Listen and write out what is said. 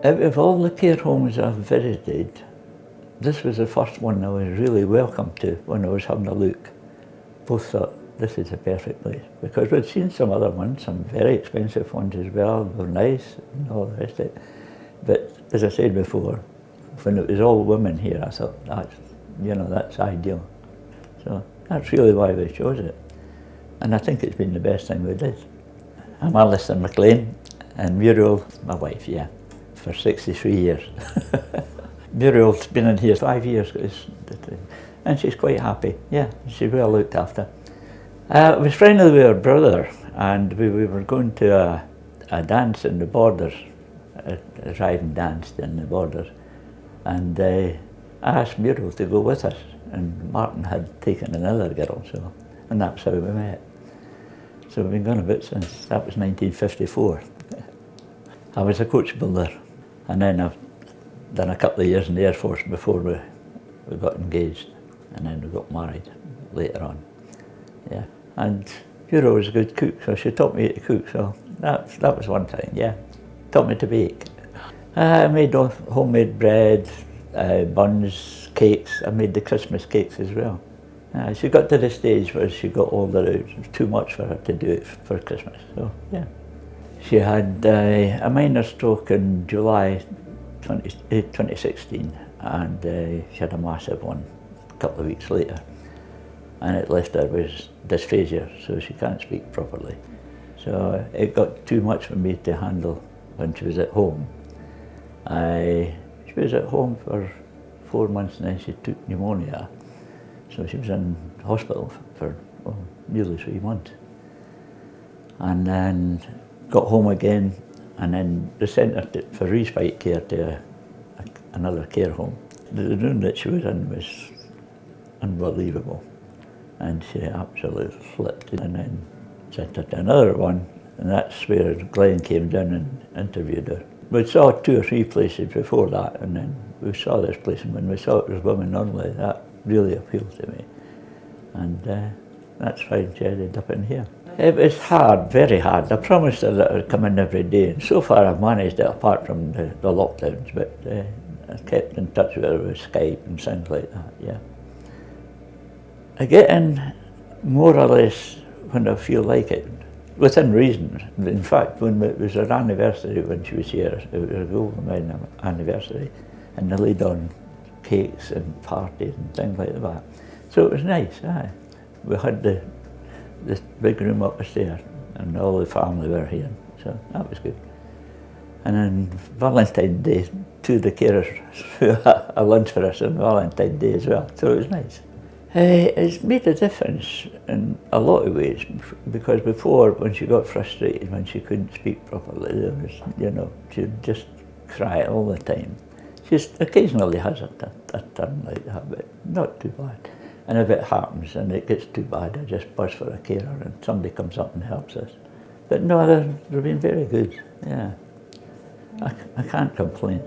Out of all the care homes I've visited, this was the first one I was really welcome to when I was having a look. Both thought, this is the perfect place. Because we'd seen some other ones, some very expensive ones as well, they were nice and all the rest of it. But as I said before, when it was all women here, I thought, that's ideal. So that's really why we chose it. And I think it's been the best thing we did. I'm Alistair McLean, and Muriel, my wife, for 63 years. Muriel's been in here 5 years, and she's quite happy. Yeah, she's well looked after. I was friendly with her brother, and we were going to a dance in the Borders, a driving dance in the Borders, and I asked Muriel to go with us, and Martin had taken another girl, and that's how we met. So we've been going a bit since, that was 1954. I was a coach builder, and then I've done a couple of years in the Air Force before we got engaged, and then we got married later on. Yeah, and Muriel was a good cook, so she taught me to cook, so that was one thing, yeah. Taught me to bake. I made homemade bread, buns, cakes. I made the Christmas cakes as well. She got to the stage where she got older, it was too much for her to do it for Christmas, so yeah. She had a minor stroke in July 2016, and she had a massive one a couple of weeks later. And it left her with dysphagia, so she can't speak properly. So it got too much for me to handle when she was at home. She was at home for 4 months, and then she took pneumonia. So she was in hospital for nearly 3 months. And then got home again, and then they sent her for respite care to another care home. The room that she was in was unbelievable, and she absolutely flipped, and then sent her to another one, and that's where Glenn came down and interviewed her. We saw 2 or 3 places before that, and then we saw this place, and when we saw it was women only, that really appealed to me. And that's why she ended up in here. It was hard, very hard. I promised her that I would come in every day, and so far I've managed it apart from the lockdowns, but I kept in touch with her with Skype and things like that, yeah. I get in more or less when I feel like it, within reason. In fact, when it was her anniversary when she was here, it was a golden anniversary, and they laid on cakes and parties and things like that. So it was nice, aye. We had this big room upstairs, and all the family were here, so that was good. And then Valentine's Day, 2 of the carers threw a lunch for us on Valentine's Day as well, so it was nice. It's made a difference in a lot of ways, because before, when she got frustrated, when she couldn't speak properly, there was, she'd just cry all the time. She occasionally has a turn like that, but not too bad. And if it happens and it gets too bad, I just buzz for a carer and somebody comes up and helps us. But no, they've been very good, yeah. I can't complain.